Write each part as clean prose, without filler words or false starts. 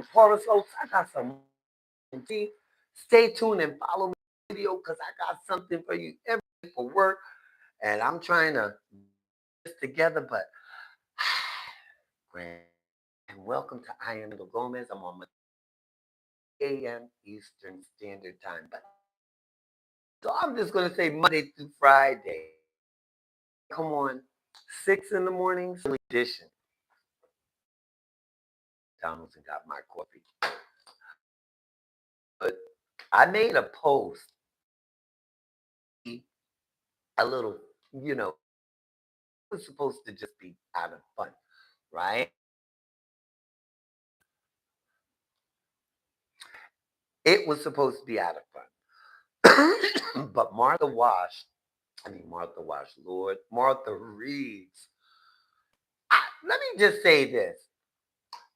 morning horoscopes. I got some. Stay tuned and follow me on the video because I got something for you every day for work, and I'm trying to get this together. But grand and welcome to I Am Kendall Gomez. I'm on my AM Eastern Standard Time, but so I'm just gonna say Monday through Friday. Come on, 6 in the morning, edition. McDonald's and got my coffee. But I made a post, a little, you know, it was supposed to just be out of fun, right? It was supposed to be out of fun. But Martha Reeves. Let me just say this.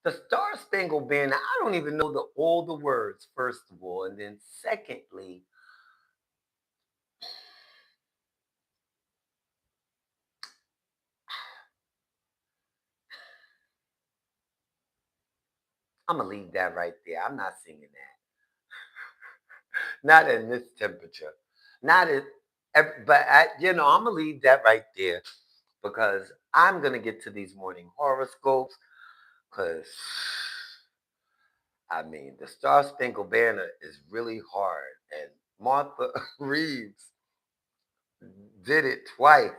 The Star Spangled Banner, I don't even know all the words, first of all. And then secondly, I'm going to leave that right there. I'm not singing that. Not in this temperature. Not in, I'm going to leave that right there because I'm going to get to these morning horoscopes because, I mean, the Star Spangled Banner is really hard. And Martha Reeves did it twice.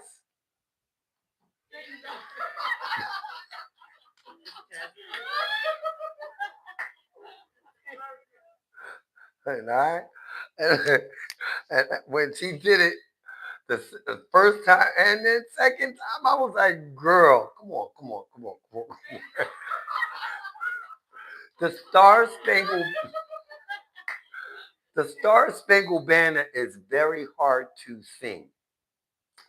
And and when she did it the first time and then second time, I was like, girl, come on, come on, come on, come on. Come on. The Star Spangled the Star Spangled Banner is very hard to sing.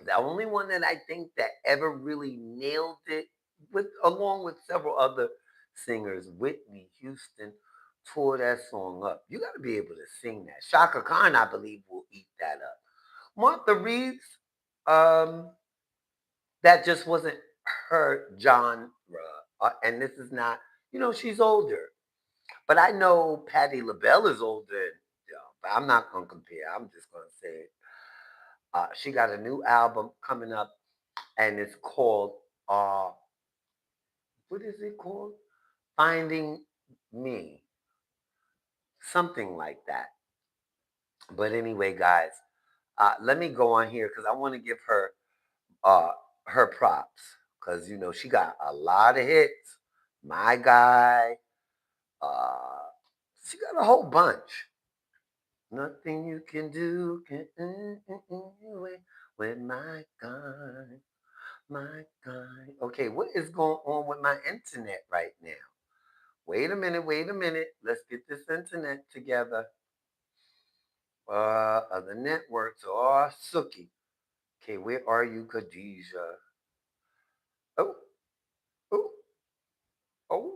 The only one that I think that ever really nailed it, with along with several other singers, Whitney Houston, tore that song up. You got to be able to sing that. Shaka Khan, I believe, will eat that up. Martha Reeves, um, that just wasn't her genre. And this is not, she's older. But I know Patti LaBelle is older, but I'm not going to compare. I'm just going to say it. She got a new album coming up, and it's called, uh, what is it called? Finding Me. Something like that. But anyway, guys, let me go on here because I want to give uh, her props because, she got a lot of hits. My Guy. Uh, she got a whole bunch. Nothing you can do can away with my guy, my guy. Okay, what is going on with my internet right now? Wait a minute, wait a minute. Let's get this internet together. The networks are sooky. Okay, where are you, Khadijah? Oh, oh, oh.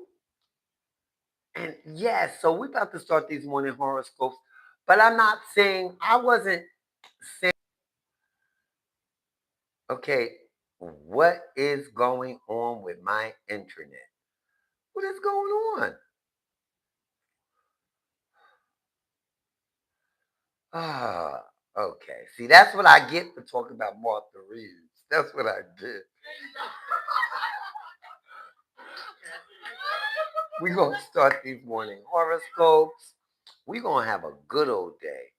And yes, so we're about to start these morning horoscopes, but I'm not saying I wasn't saying. Okay, what is going on with my internet? What is going on? Ah, okay. See, that's what I get for talking about Martha Reeves. That's what I did. We're going to start these morning horoscopes. We're going to have a good old day.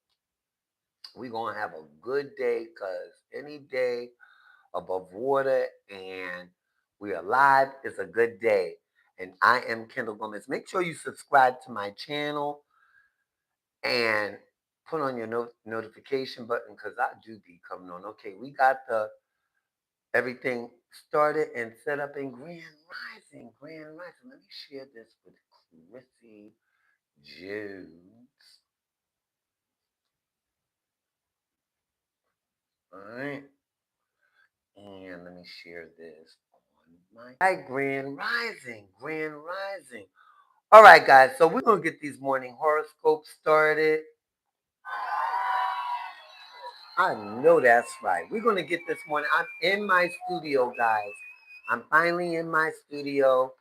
We're going to have a good day because any day above water and we're alive is a good day. And I am Kendall Gomez. Make sure you subscribe to my channel and put on your notification button because I do be coming on. Okay, we got the everything started and set up in Grand Rising. Grand Rising. Let me share this with Chrissy Jones. All right. And let me share this on my Hi, Grand Rising. Grand Rising. All right, guys. So we're gonna get these morning horoscopes started. I know that's right. We're gonna get this morning. I'm in my studio, guys. I'm finally in my studio.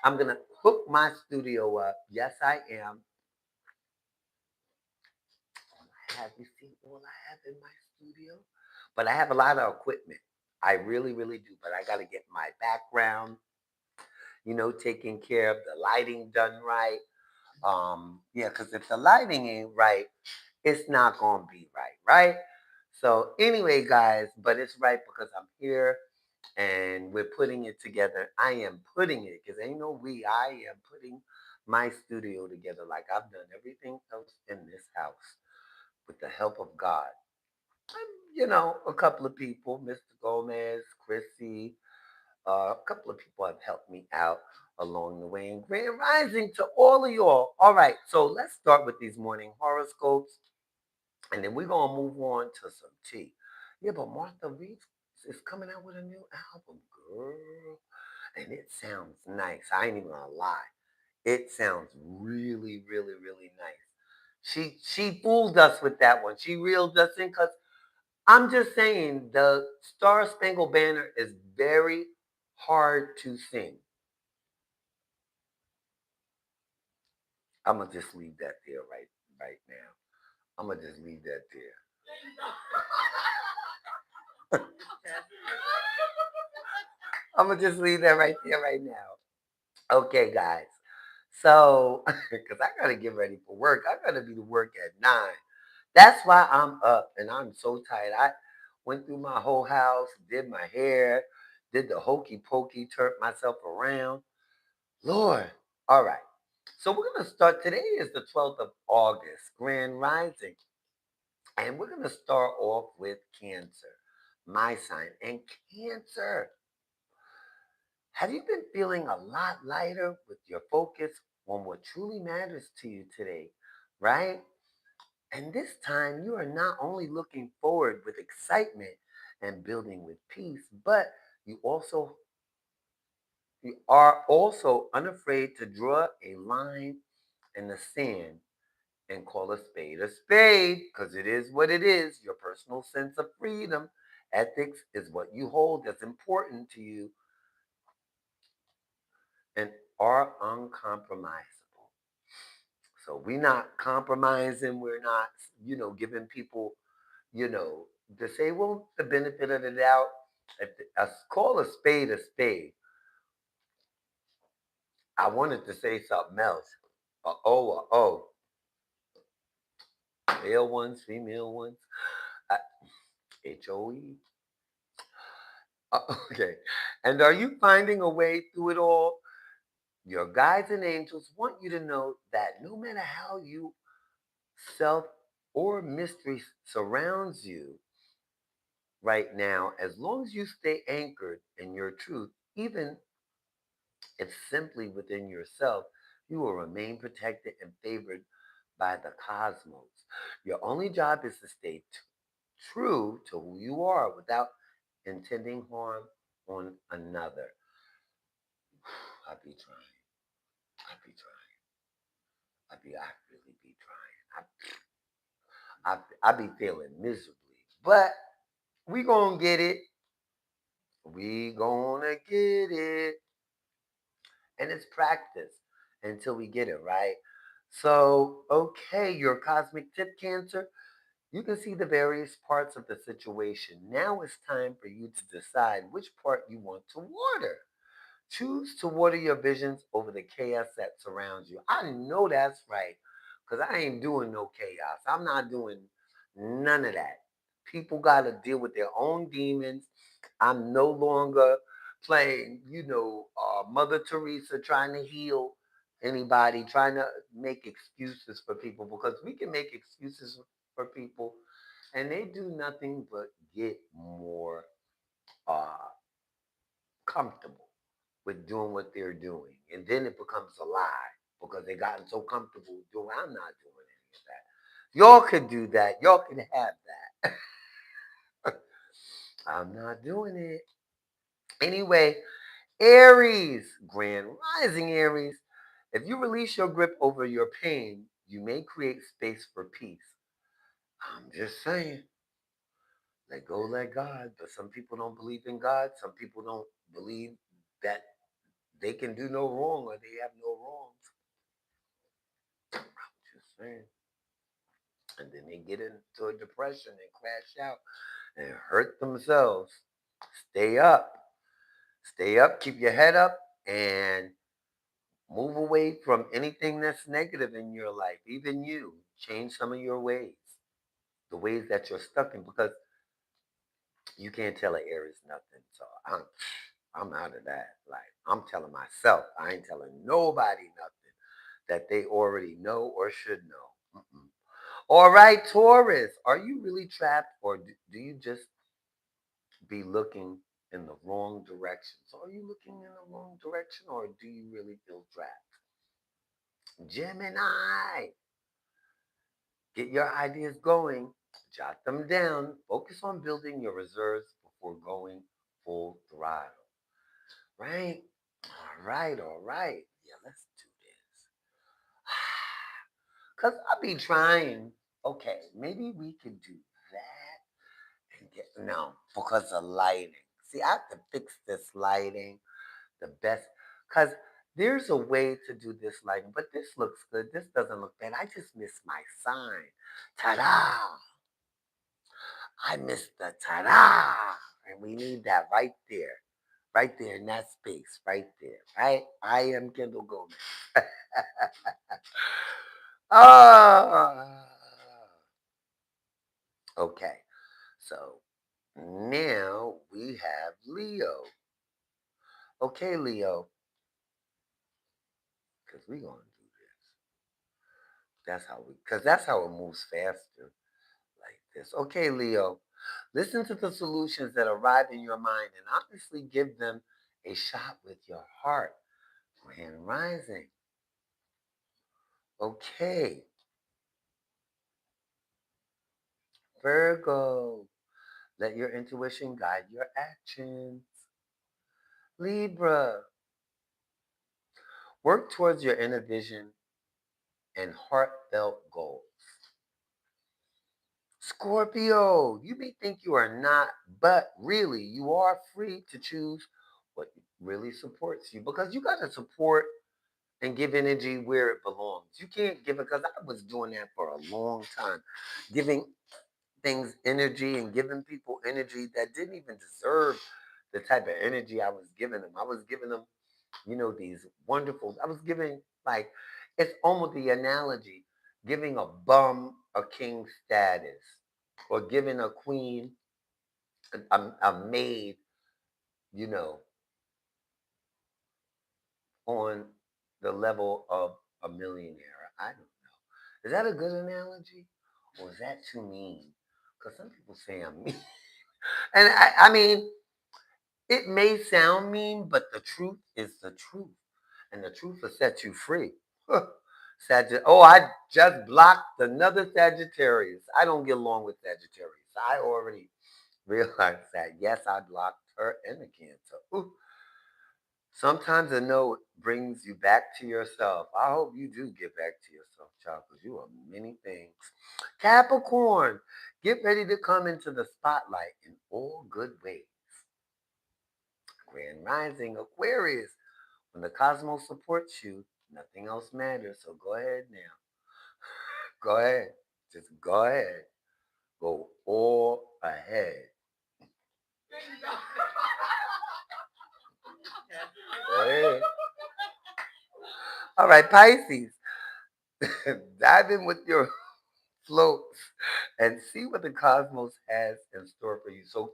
I'm gonna hook my studio up. Yes, I am. You see all I have in my studio? But I have a lot of equipment. I really, really do. But I got to get my background, taken care of, the lighting done right. Yeah, because if the lighting ain't right, it's not gonna be right, right? So anyway, guys, but it's right because I'm here and we're putting it together. I am putting it because ain't no we. I am putting my studio together like I've done everything else in this house with the help of God. A couple of people, Mr. Gomez, Chrissy, a couple of people have helped me out along the way. And grand rising to all of y'all. All right, so let's start with these morning horoscopes, and then we're gonna move on to some tea. Yeah, but Martha Reeves is coming out with a new album, girl, and it sounds nice. I ain't even gonna lie. It sounds really, really, really nice. She fooled us with that one. She reeled us in because I'm just saying the Star Spangled Banner is very hard to sing. I'm gonna just leave that there right now. I'm gonna just leave that there. I'm gonna just leave that right there right now. Okay, guys. So, because I gotta get ready for work, I gotta be to work at 9. That's why I'm up and I'm so tired. I went through my whole house, did my hair, did the hokey pokey, turned myself around. Lord. All right. So we're gonna start. Today is the 12th of August, Grand Rising, and we're gonna start off with Cancer, my sign, and Cancer. Have you been feeling a lot lighter with your focus on what truly matters to you today, right? And this time you are not only looking forward with excitement and building with peace, but you also you are also unafraid to draw a line in the sand and call a spade, because it is what it is. Your personal sense of freedom, ethics is what you hold that's important to you and are uncompromisable. So we're not compromising. We're not, giving people, you know, to say, well, the benefit of the doubt. If call a spade a spade. I wanted to say something else. Oh, male ones, female ones. Uh, HOE. Okay. And are you finding a way through it all? Your guides and angels want you to know that no matter how you self or mystery surrounds you right now, as long as you stay anchored in your truth, even if simply within yourself, you will remain protected and favored by the cosmos. Your only job is to stay true to who you are without intending harm on another. I be trying. I be trying. I really be trying. I be feeling miserably, but we gonna get it. We gonna get it, and it's practice until we get it right. So, okay, your cosmic tip, Cancer. You can see the various parts of the situation. Now it's time for you to decide which part you want to water. Choose to water your visions over the chaos that surrounds you. I know that's right, because I ain't doing no chaos. I'm not doing none of that. People got to deal with their own demons. I'm no longer playing, Mother Teresa trying to heal anybody, trying to make excuses for people, because we can make excuses for people and they do nothing but get more uh, comfortable with doing what they're doing. And then it becomes a lie because they gotten so comfortable doing, I'm not doing any of that. Y'all could do that. Y'all can have that. I'm not doing it. Anyway, Aries, Grand Rising Aries. If you release your grip over your pain, you may create space for peace. I'm just saying, let go, let God. But some people don't believe in God. Some people don't believe that they can do no wrong or they have no wrongs. Just saying. And then they get into a depression and crash out and hurt themselves. Stay up. Stay up. Keep your head up and move away from anything that's negative in your life. Even you. Change some of your ways. The ways that you're stuck in because you can't tell an Aries nothing. So I'm out of that. Like I'm telling myself, I ain't telling nobody nothing that they already know or should know. Mm-mm. All right, Taurus, are you really trapped or do you just be looking in the wrong direction? So are you looking in the wrong direction or do you really feel trapped? Gemini, get your ideas going, jot them down, focus on building your reserves before going full throttle. Right? All right, all right. Yeah, let's do this. Because I be trying. Okay, maybe we could do that and get, no, because of lighting. See, I have to fix this lighting the best. Because there's a way to do this lighting, but this looks good. This doesn't look bad. I just missed my sign. Ta-da! I missed the ta-da! And we need that right there. Right there in that space, right there, right? I am Kendall Gomez. Ah, okay. So now we have Leo. Okay, Leo, because we're gonna do this. Because that's how it moves faster, like this. Okay, Leo, listen to the solutions that arrive in your mind and honestly give them a shot with your heart. Grand rising. Okay, Virgo. Let your intuition guide your actions. Libra, work towards your inner vision and heartfelt goals. Scorpio, you may think you are not, but really you are free to choose what really supports you because you got to support and give energy where it belongs. You can't give it because I was doing that for a long time, giving things energy and giving people energy that didn't even deserve the type of energy I was giving them. I was giving them these wonderful, I was giving, like, it's almost the analogy, giving a bum a king status or giving a queen a maid, you know, on the level of a millionaire. I don't know. Is that a good analogy or is that too mean? Because some people say I'm mean. And I mean, it may sound mean, but the truth is the truth. And the truth will set you free. Oh, I just blocked another Sagittarius. I don't get along with Sagittarius. I already realized that. Yes, I blocked her and the Cancer. Ooh. Sometimes a no brings you back to yourself. I hope you do get back to yourself, child, because you are many things. Capricorn, get ready to come into the spotlight in all good ways. Grand Rising, Aquarius, when the cosmos supports you, nothing else matters. So go ahead now. Go ahead. Just go ahead. Go all ahead. Go ahead. All right, Pisces. Dive in with your floats and see what the cosmos has in store for you. So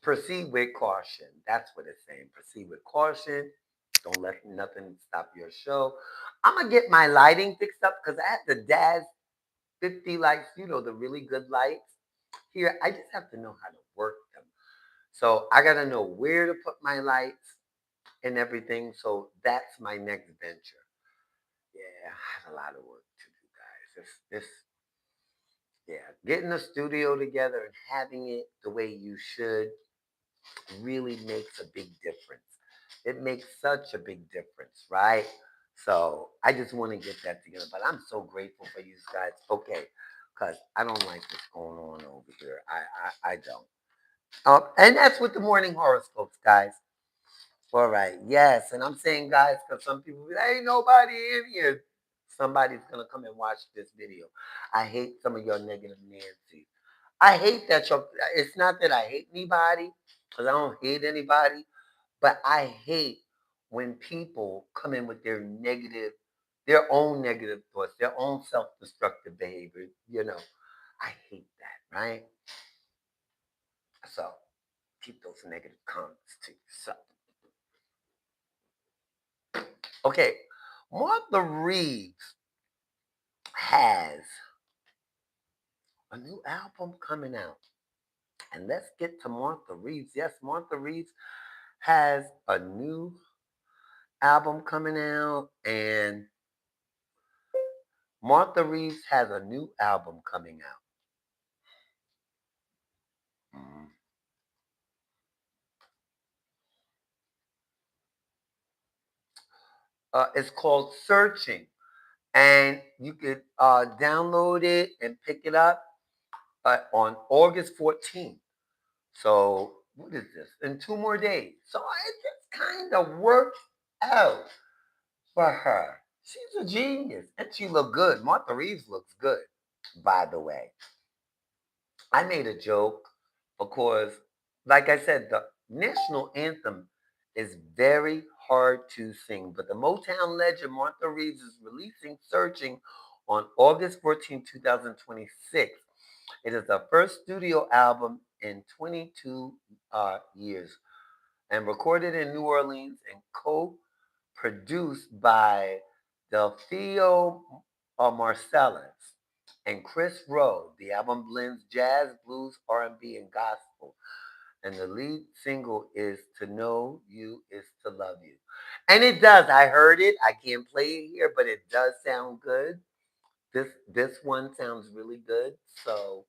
proceed with caution. That's what it's saying. Proceed with caution. Don't let nothing stop your show. I'm gonna get my lighting fixed up because I have the Daz 50 lights, the really good lights. Here, I just have to know how to work them. So I gotta know where to put my lights and everything. So that's my next venture. Yeah, I have a lot of work to do, guys. Yeah, getting a studio together and having it the way you should really makes a big difference. It makes such a big difference, right? So I just want to get that together. But I'm so grateful for you guys. Okay, because I don't like what's going on over here. I don't. And that's with the morning horoscopes, guys. All right. Yes. And I'm saying, guys, because some people be like, ain't nobody in here. Somebody's going to come and watch this video. I hate some of your negative Nancy. I hate that you're, it's not that I hate anybody, because I don't hate anybody, but I hate when people come in with their own negative thoughts, their own self-destructive behavior. I hate that, right? So keep those negative comments to yourself. Okay, Martha Reeves has a new album coming out. And let's get to Martha Reeves. Yes, Martha Reeves has a new album coming out, and Martha Reeves has a new album coming out. Mhm. It's called Searching, and you could download it and pick it up on August 14th. So, what is this? In 2 more days. So, it just kind of worked out for her. She's a genius, and she looked good. Martha Reeves looks good, by the way. I made a joke because, like I said, the national anthem is very hard to sing. But the Motown legend Martha Reeves is releasing Searching on August 14, 2026. It is her first studio album in 22 years and recorded in New Orleans and co-produced by Delphio Marcellus and Chris Rowe. The album blends jazz, blues, R&B, and gospel. And the lead single is "To Know You Is to Love You." And it does. I heard it. I can't play it here, but it does sound good. This one sounds really good. So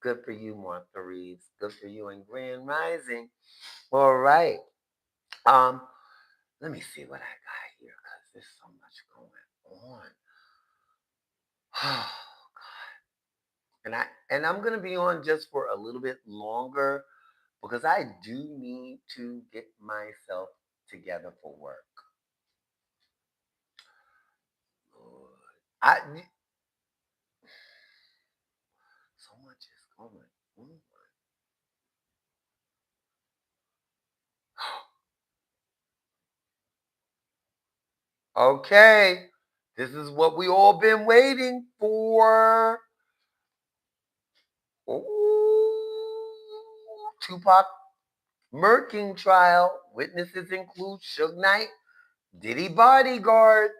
good for you, Martha Reeves. Good for you and Grand Rising. All right. Um, Let me see what I got here because there's so much going on. And I'm gonna be on just for a little bit longer because I do need to get myself together for work. Lord. I so much is going on. Okay, this is what we all been waiting for. Ooh, Tupac murking trial. Witnesses include Suge Knight, Diddy bodyguard.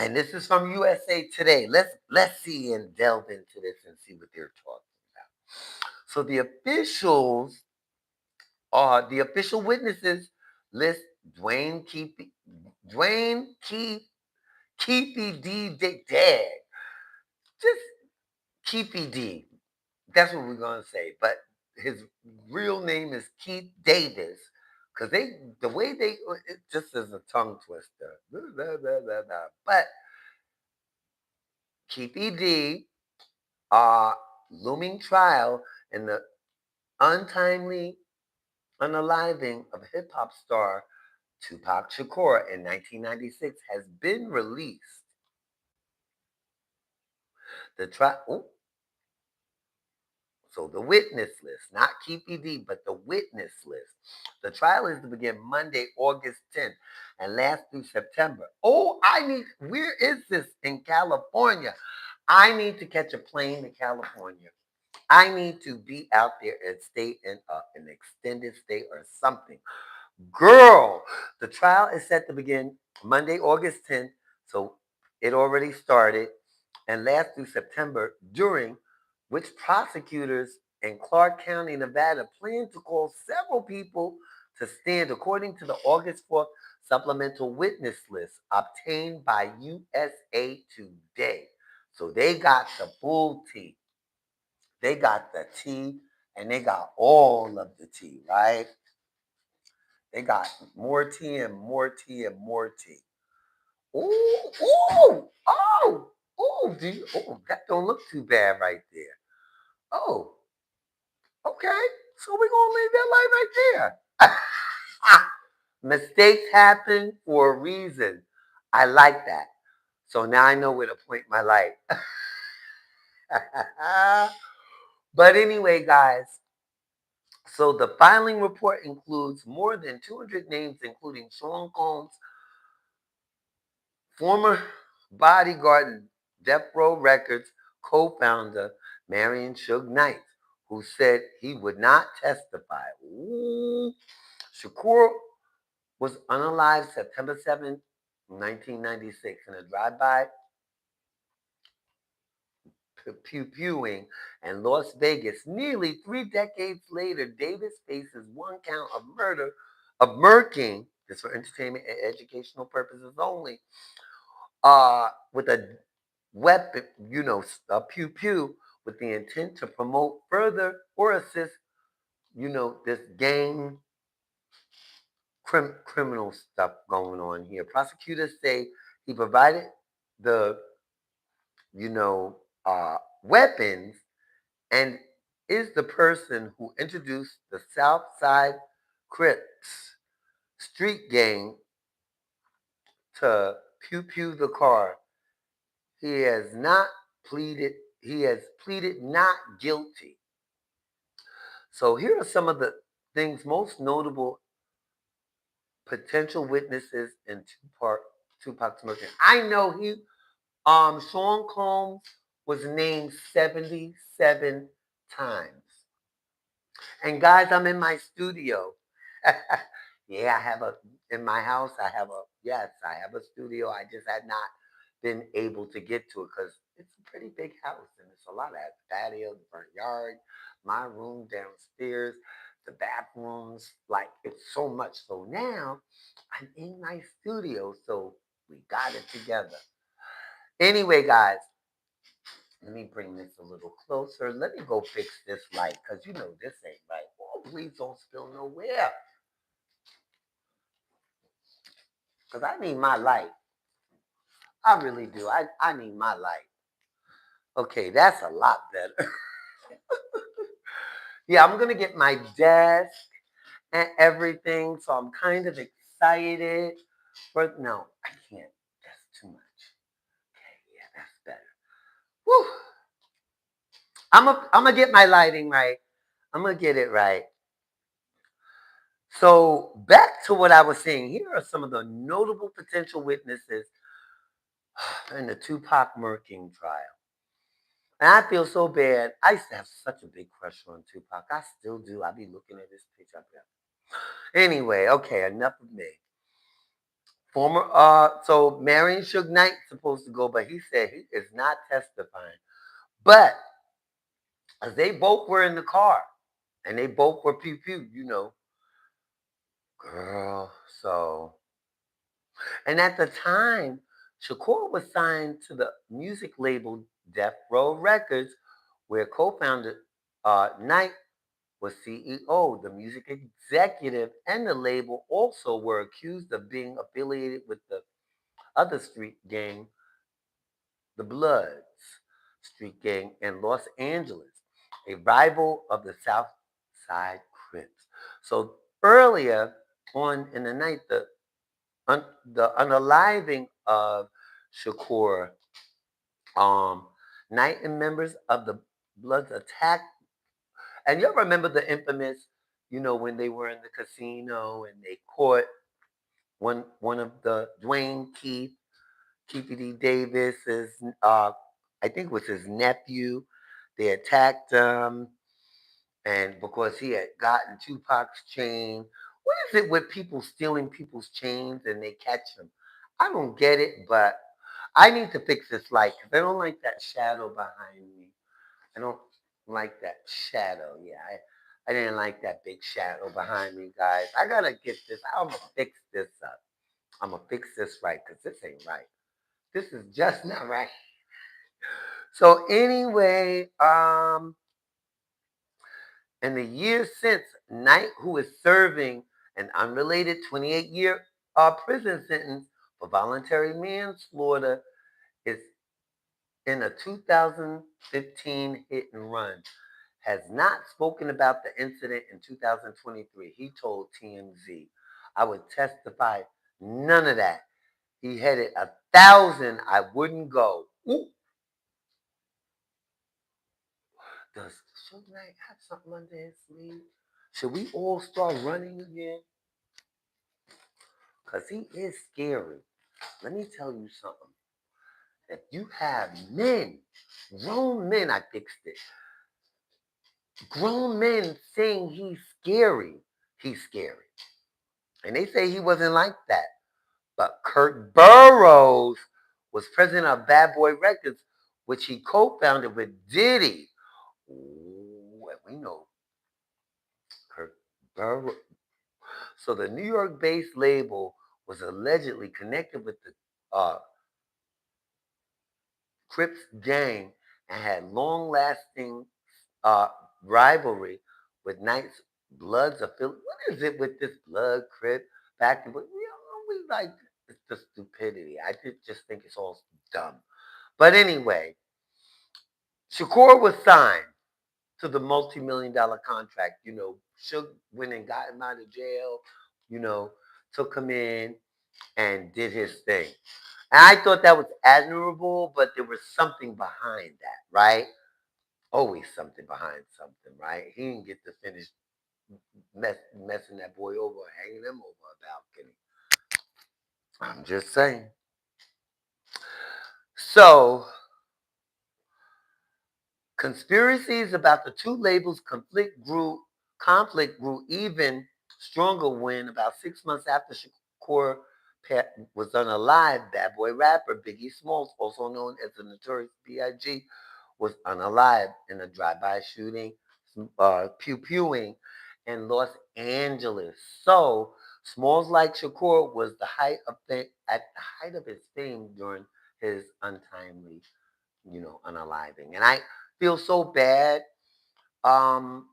And this is from USA Today. Let's see and delve into this and see what they're talking about. So the official witnesses list Dwayne Keefe, Dwayne Keefe, Keefe dead. Just Keefe D. That's what we're gonna say. But his real name is Keith Davis. Cause the way it just is a tongue twister. Blah, blah, blah, blah, blah. But Keefe D uh, looming trial in the untimely unaliving of hip hop star Tupac Shakur in 1996 has been released. The trial, so the witness list, not KPD, but the witness list. The trial is to begin Monday, August 10th, and last through September. Where is this in California? I need to catch a plane to California. I need to be out there and stay in an extended stay or something. Girl, the trial is set to begin Monday, August 10th. So it already started and last through September, during which prosecutors in Clark County, Nevada, plan to call several people to stand according to the August 4th supplemental witness list obtained by USA Today. So they got the full tea. They got the tea and they got all of the tea, right? They got more tea and more tea and more tea. Ooh, ooh, oh, ooh, that don't look too bad right there. Oh, okay. So we're gonna leave that light right there. Mistakes happen for a reason. I like that. So now I know where to point my light. But anyway, guys, so the filing report includes more than 200 names, including Sean Combs, former bodyguard and Death Row Records co-founder Marion Suge Knight, who said he would not testify. Ooh. Shakur was unalived September 7th, 1996, in a drive-by pew-pewing in Las Vegas. Nearly 3 decades later, Davis faces one count of murder, of murking, this for entertainment and educational purposes only, with a weapon, a pew-pew, with the intent to promote further or assist, this gang criminal stuff going on here. Prosecutors say he provided the, you know, weapons and is the person who introduced the South Side Crips street gang to pew pew the car. He has not pleaded. He has pleaded not guilty. So here are some of the things most notable potential witnesses in Tupac's murder. I know Sean Combs was named 77 times. And guys, I'm in my studio. Yeah, in my house, I have a studio. I just had not been able to get to it because it's a pretty big house and it's a lot of patio, the front yard, my room downstairs, the bathrooms, like it's so much. So now I'm in my studio, so we got it together. Anyway, guys, let me bring this a little closer. Let me go fix this light because this ain't right. Oh, please don't spill nowhere because I need my light. I really do. I need my light. Okay, that's a lot better. Yeah, I'm going to get my desk and everything. So I'm kind of excited. But no, I can't. That's too much. Okay, yeah, that's better. Whew. I'm going to get my lighting right. I'm going to get it right. So back to what I was saying, here are some of the notable potential witnesses in the Tupac murking trial. And I feel so bad. I used to have such a big crush on Tupac. I still do. I be looking at this picture. Anyway, okay, enough of me. So Marion Suge Knight supposed to go, but he said he is not testifying. But as they both were in the car, and they both were pew pew, girl. So And at the time, Shakur was signed to the music label Death Row Records, where co-founder Knight was CEO. The music executive and the label also were accused of being affiliated with the other street gang, the Bloods Street Gang in Los Angeles, a rival of the South Side Crips. So earlier on in the night, the unaliving of Shakur, um, Knight and members of the Bloods attacked. And you remember the infamous, when they were in the casino and they caught one of the Dwayne Keefe D. Davis's, I think it was his nephew. They attacked him, and because he had gotten Tupac's chain. What is it with people stealing people's chains and they catch them? I don't get it, but I need to fix this light because I don't like that shadow behind me. I don't like that shadow. Yeah, I didn't like that big shadow behind me, guys. I gotta get this. I'm gonna fix this up. I'm gonna fix this right because this ain't right. This is just not right. So anyway, in the years since, Knight, who is serving an unrelated 28-year prison sentence for voluntary manslaughter is in a 2015 hit and run. Has not spoken about the incident in 2023. He told TMZ, I would testify none of that. He headed 1,000. I wouldn't go. Ooh. Does Suge Knight have something under his sleeve? Should we all start running again? Because he is scary. Let me tell you something. If you have men, grown men, I fixed it. Grown men saying he's scary. And they say he wasn't like that. But Kurt Burrows was president of Bad Boy Records, which he co-founded with Diddy. Ooh, and we know Kurt Burrows. So the New York-based label was allegedly connected with the Crips gang and had long-lasting uh, rivalry with Knight's Bloods affiliate. What is it with this Blood Crip back and forth? We like it's the stupidity. I just think it's all dumb. But anyway, Shakur was signed to the multi-million dollar contract. Suge went and got him out of jail. You know, took him in and did his thing. And I thought that was admirable, but there was something behind that, right? Always something behind something, right? He didn't get to finish messing that boy over, hanging him over a balcony. I'm just saying. So, conspiracies about the two labels' conflict grew even stronger when, about 6 months after Shakur was unalive, Bad Boy rapper Biggie Smalls, also known as the Notorious B.I.G., was unalive in a drive-by shooting, pew-pewing in Los Angeles. So Smalls, like Shakur, was at the height of his fame during his untimely, unaliving. And I feel so bad. Um,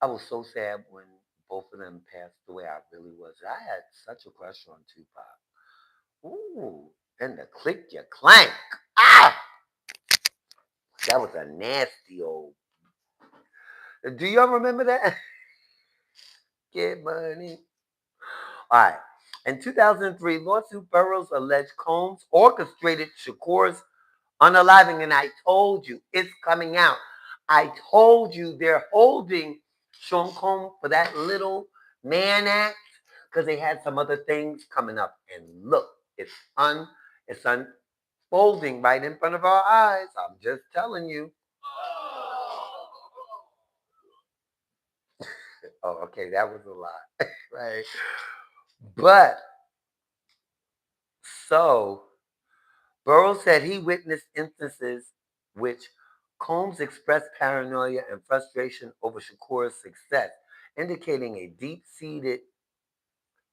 I was so sad when both of them passed away. I really was. I had such a crush on Tupac. Ooh, and the click you clank. Ah, that was a nasty old. Do y'all remember that? Get money. All right. In 2003, lawsuit Burroughs alleged Combs orchestrated Shakur's unaliving, and I told you it's coming out. I told you they're holding Sean Combs for that little man act because they had some other things coming up. And look, it's unfolding right in front of our eyes. I'm just telling you. Oh, okay, that was a lot, right? But so Burroughs said he witnessed instances which Combs expressed paranoia and frustration over Shakur's success, indicating a deep-seated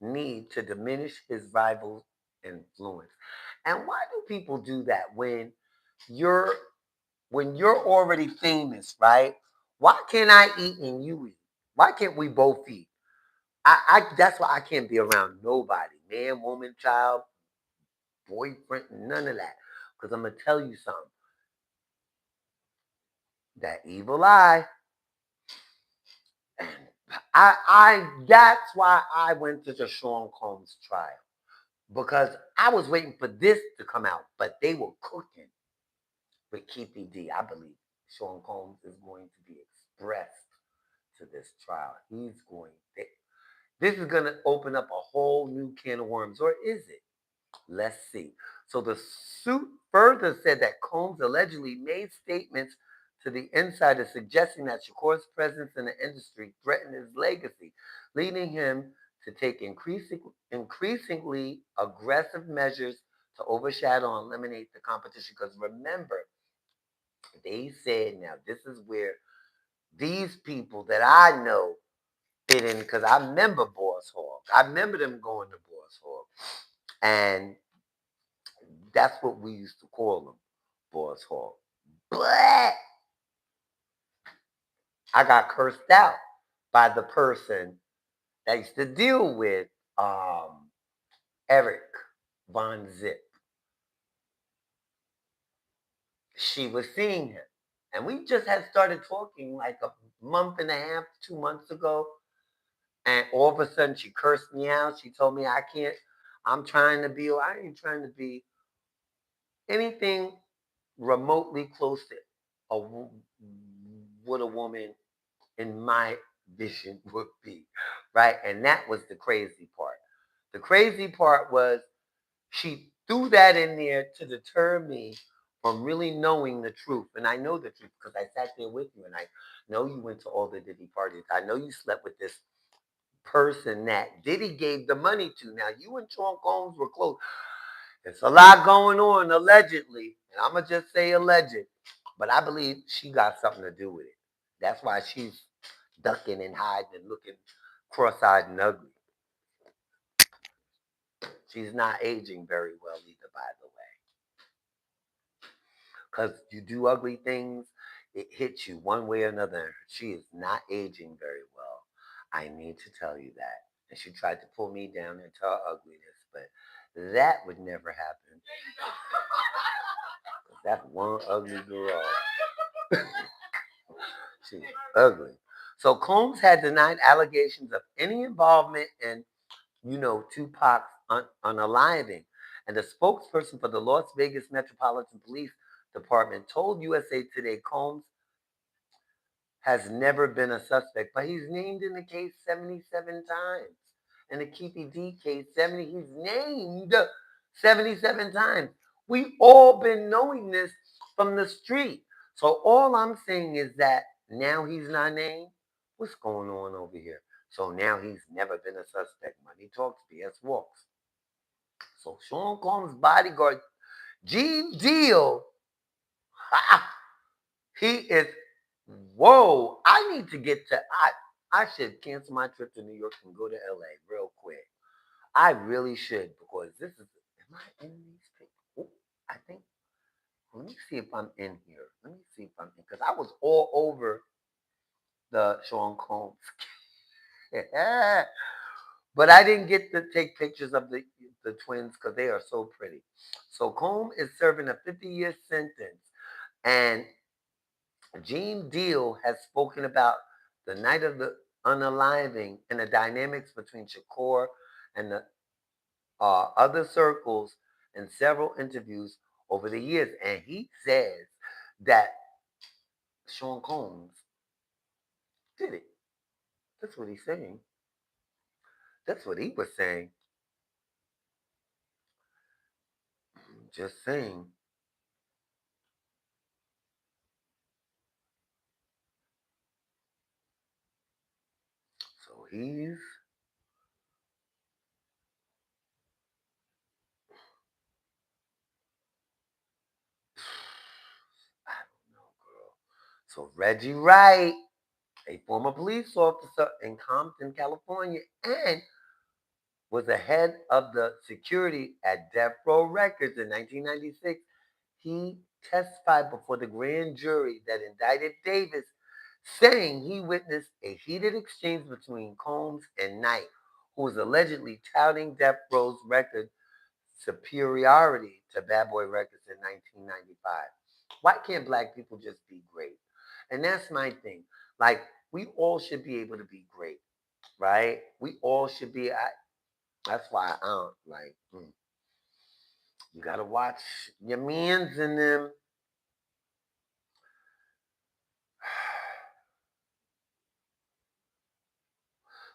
need to diminish his rival's influence. And why do people do that you're when you're already famous, right? Why can't I eat and you eat? Why can't we both eat? That's why I can't be around nobody, man, woman, child, boyfriend, none of that. Because I'm gonna tell you something. That evil eye. And that's why I went to the Sean Combs trial. Because I was waiting for this to come out, but they were cooking with Keefe D. I believe Sean Combs is going to be expressed to this trial. This is going to open up a whole new can of worms, or is it? Let's see. So the suit further said that Combs allegedly made statements to the insider suggesting that Shakur's presence in the industry threatened his legacy, leading him to take increasingly aggressive measures to overshadow and eliminate the competition. Because remember, they said, now this is where these people that I know fit in, because I remember Boss Hog. I remember them going to Boss Hog. And that's what we used to call them, Boss Hog. But I got cursed out by the person that used to deal with Eric Von Zip. She was seeing him. And we just had started talking like a month and a half, 2 months ago. And all of a sudden she cursed me out. She told me I can't, I'm trying to be, I ain't trying to be anything remotely close to a, what a woman in my vision would be. Right. And that was the crazy part. The crazy part was she threw that in there to deter me from really knowing the truth. And I know the truth because I sat there with you and I know you went to all the Diddy parties. I know you slept with this person that Diddy gave the money to. Now, you and Sean Combs were close. There's a lot going on, allegedly. And I'm going to just say alleged. But I believe she got something to do with it. That's why she's ducking and hiding and looking cross-eyed and ugly. She's not aging very well either, by the way. Because you do ugly things, it hits you one way or another. She is not aging very well. I need to tell you that. And she tried to pull me down into her ugliness, but that would never happen. That's one ugly girl. She's ugly. So Combs had denied allegations of any involvement in, Tupac's unaliving. And the spokesperson for the Las Vegas Metropolitan Police Department told USA Today Combs has never been a suspect, but he's named in the case 77 times. In the Keefe D case, he's named 77 times. We all been knowing this from the street. So all I'm saying is that now he's not named. What's going on over here? So now he's never been a suspect. Money talks, BS walks. So Sean Combs' bodyguard, Gene Deal, he is, whoa, I need to get to, I should cancel my trip to New York and go to LA real quick. I really should because this is, am I in these people? I think, let me see if I'm in here. Let me see if I'm in, because I was all over the Sean Combs. But I didn't get to take pictures of the twins because they are so pretty. So Combs is serving a 50-year sentence. And Gene Deal has spoken about the night of the unaliving and the dynamics between Shakur and the other circles in several interviews over the years. And he says that Sean Combs did it. That's what he's saying. That's what he was saying. Just saying. So he's, I don't know, girl. So Reggie Wright, a former police officer in Compton, California, and was the head of the security at Death Row Records in 1996. He testified before the grand jury that indicted Davis, saying he witnessed a heated exchange between Combs and Knight, who was allegedly touting Death Row's record superiority to Bad Boy Records in 1995. Why can't black people just be great? And that's my thing. Like, we all should be able to be great, right? We all should be. That's why I don't like. You gotta watch your mans in them.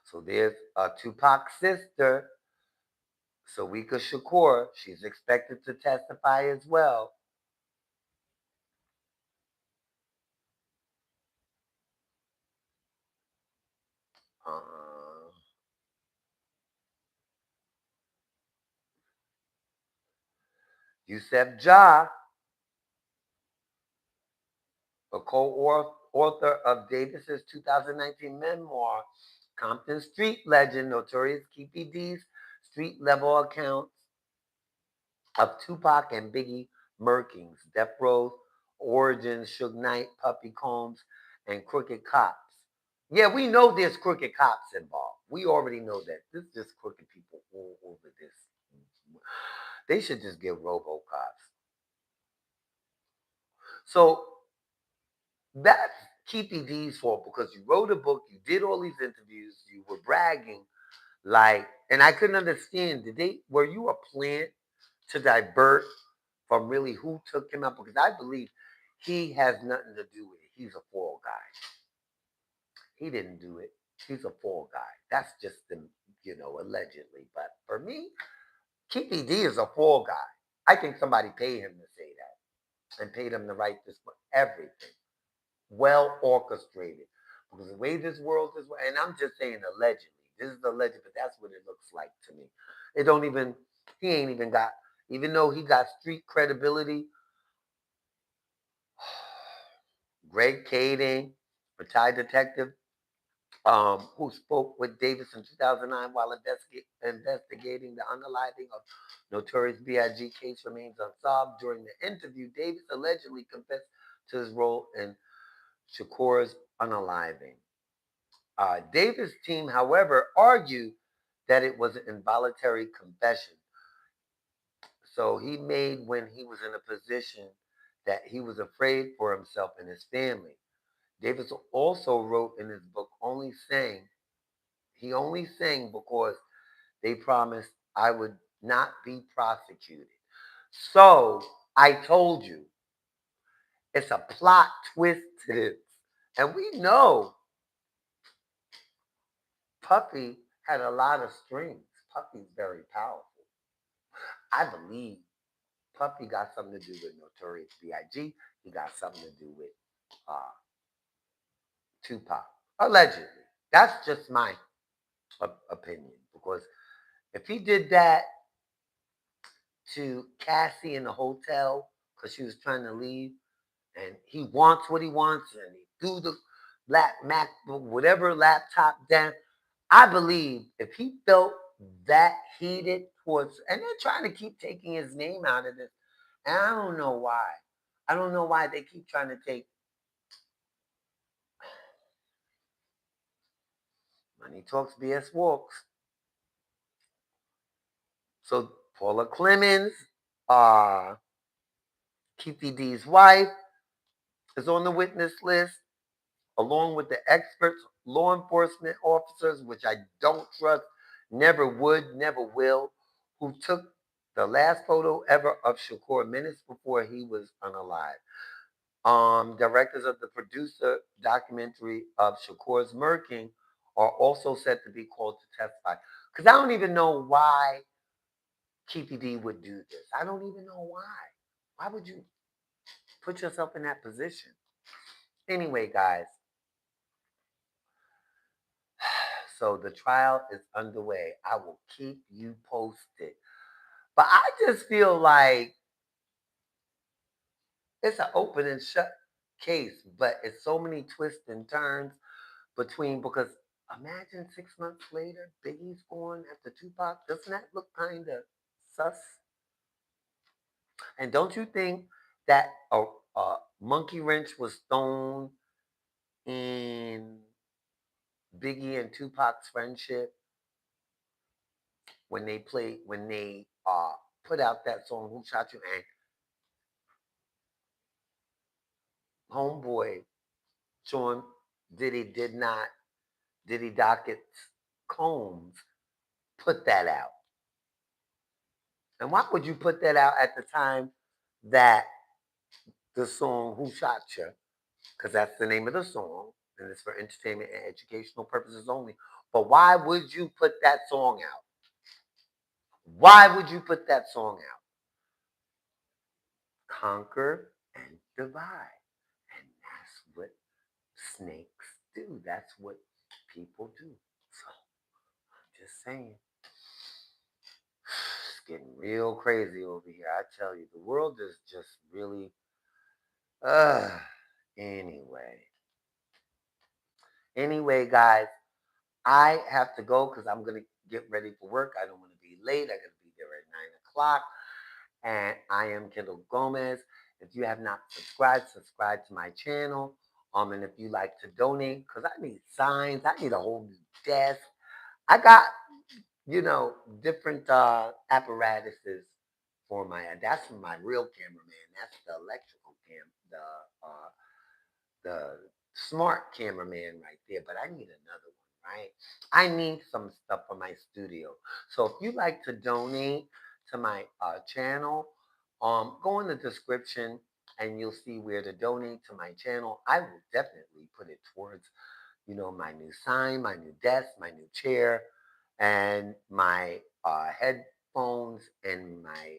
So there's Tupac's sister, Sawika Shakur. She's expected to testify as well. Uh, Yusef Ja, a co-author of Davis's 2019 memoir, Compton Street Legend, Notorious Keefe D's street level accounts of Tupac and Biggie Murkings, Death Row's origins, Suge Knight, Puppy Combs, and Crooked Cops. Yeah, we know there's crooked cops involved. We already know that. This is just crooked people all over this. They should just get RoboCops. So that's Keepy D's fault because you wrote a book, you did all these interviews, you were bragging, like, and I couldn't understand. Were you a plant to divert from really who took him out? Because I believe he has nothing to do with it. He's a fall guy. He didn't do it. He's a fall guy. That's just allegedly. But for me, Keepy D is a fall guy. I think somebody paid him to say that and paid him to write this book. Everything well orchestrated. Because the way this world is, and I'm just saying allegedly. This is alleged, but that's what it looks like to me. It don't even. He ain't even got. Even though he got street credibility, Greg Kading, retired detective, who spoke with Davis in 2009 while investigating the unaliving of Notorious B.I.G. case remains unsolved. During the interview, Davis allegedly confessed to his role in Shakur's unaliving. Davis' team, however, argued that it was an involuntary confession. So he made when he was in a position that he was afraid for himself and his family. Davis also wrote in his book he only sang because they promised I would not be prosecuted. So I told you, it's a plot twist to this. And we know Puffy had a lot of strings. Puffy's very powerful. I believe Puffy got something to do with Notorious B.I.G. He got something to do with uh, Tupac. Allegedly. That's just my opinion. Because if he did that to Cassie in the hotel because she was trying to leave and he wants what he wants and he threw the MacBook, whatever laptop down, I believe if he felt that heated towards, and they're trying to keep taking his name out of this, and I don't know why. I don't know why they keep trying to take money talks, BS walks. So Paula Clemens, uh, Keefe D's wife, is on the witness list, along with the experts, law enforcement officers, which I don't trust, never would, never will, who took the last photo ever of Shakur minutes before he was unalive. Directors of the producer documentary of Shakur's murking are also set to be called to testify. Because I don't even know why Keefe D would do this. I don't even know why. Why would you put yourself in that position? Anyway, guys, so the trial is underway. I will keep you posted. But I just feel like it's an open and shut case, but it's so many twists and turns between because imagine 6 months later, Biggie's gone after Tupac. Doesn't that look kind of sus? And don't you think that a monkey wrench was thrown in Biggie and Tupac's friendship when they put out that song "Who Shot You" and Homeboy Sean Diddy Dockett Combs put that out. And why would you put that out at the time that the song "Who Shot You"? Because that's the name of the song, and it's for entertainment and educational purposes only. But why would you put that song out? Why would you put that song out? Conquer and divide. And that's what snakes do. That's what people do. So I'm just saying. It's getting real crazy over here. I tell you, the world is just really uh anyway. Anyway, guys, I have to go because I'm gonna get ready for work. I don't want to be late. I gotta be there at 9 o'clock. And I am Kendall Gomez. If you have not subscribed, subscribe to my channel. And if you like to donate, because I need signs, I need a whole new desk. I got, different apparatuses for that's my real cameraman. That's the electrical the smart cameraman right there. But I need another one, right? I need some stuff for my studio. So if you like to donate to my channel, go in the description and you'll see where to donate to my channel. I will definitely put it towards, my new sign, my new desk, my new chair, and my headphones and my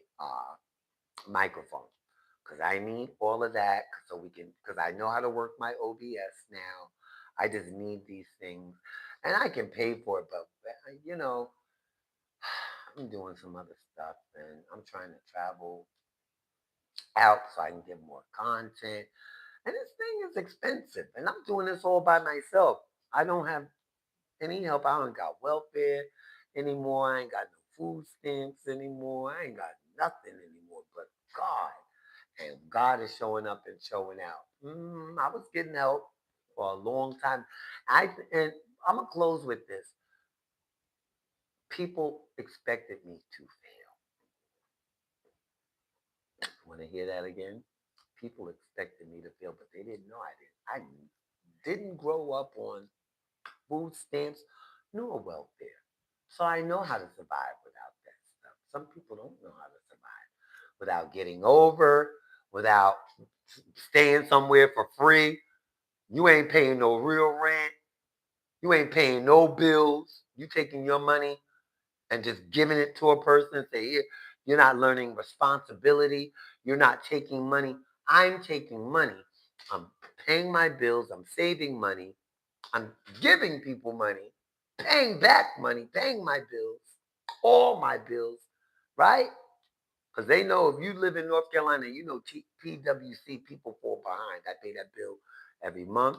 microphone. Because I need all of that so because I know how to work my OBS now. I just need these things and I can pay for it, but you know, I'm doing some other stuff and I'm trying to travel out so I can get more content. And this thing is expensive and I'm doing this all by myself. I don't have any help. I don't got welfare anymore. I ain't got no food stamps anymore. I ain't got nothing anymore but God. And God is showing up and showing out. I was getting help for a long time. And I'm gonna close with this. People expected me to fail. Want to hear that again? People expected me to fail, but they didn't know I didn't. I didn't grow up on food stamps nor welfare, so I know how to survive without that stuff. Some people don't know how to survive without getting over, without staying somewhere for free. You ain't paying no real rent. You ain't paying no bills. You taking your money and just giving it to a person and say, here, you're not learning responsibility. You're not taking money. I'm taking money. I'm paying my bills. I'm saving money. I'm giving people money, paying back money, paying my bills, all my bills, right? Because they know if you live in North Carolina, PWC, people fall behind. I pay that bill every month.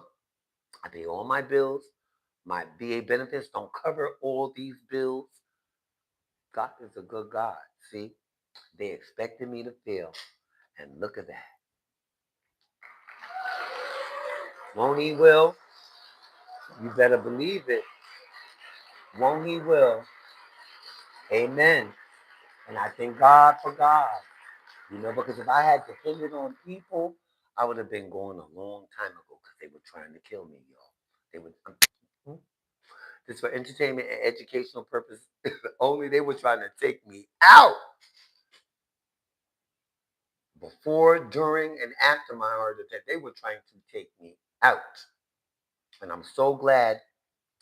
I pay all my bills. My VA benefits don't cover all these bills. God is a good God. See, they expected me to fail. And look at that. Won't he will? You better believe it. Won't he will? Amen. And I thank God for God. Because if I had depended on people, I would have been going a long time ago because they were trying to kill me, y'all. They would. This for entertainment and educational purpose only. They were trying to take me out before, during, and after my heart attack. They were trying to take me out, and I'm so glad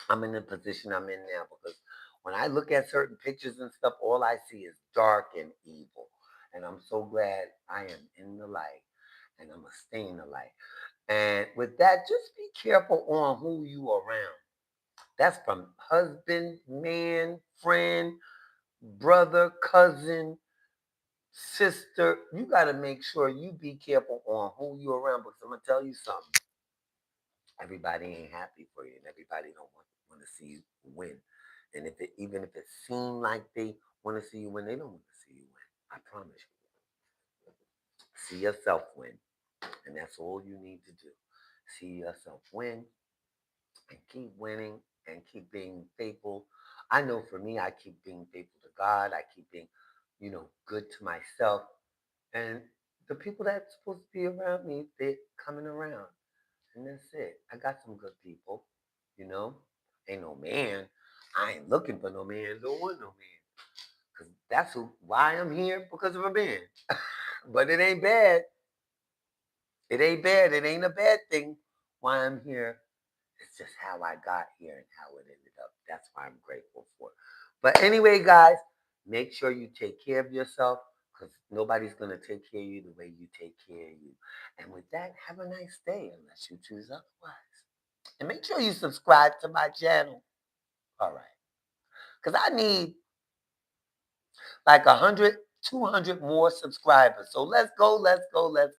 I'm in the position I'm in now because when I look at certain pictures and stuff, all I see is dark and evil. And I'm so glad I am in the light and I'm going to stay in the light. And with that, just be careful on who you are around. That's from husband, man, friend, brother, cousin, sister. You got to make sure you be careful on who you're around because I'm going to tell you something. Everybody ain't happy for you and everybody don't want to see you win. And even if it seems like they want to see you win, they don't want to see you win. I promise you. See yourself win. And that's all you need to do. See yourself win and keep winning and keep being faithful. I know for me, I keep being faithful to God. I keep being, good to myself. And the people that's supposed to be around me, they're coming around. And that's it. I got some good people, you know. Ain't no man. I ain't looking for no man. Don't want no man. Because why I'm here, because of a man. But it ain't bad. It ain't bad. It ain't a bad thing why I'm here. It's just how I got here and how it ended up. That's why I'm grateful for it. But anyway, guys, make sure you take care of yourself because nobody's going to take care of you the way you take care of you. And with that, have a nice day unless you choose otherwise. And make sure you subscribe to my channel. All right. Because I need like 100, 200 more subscribers. So let's go, let's go, let's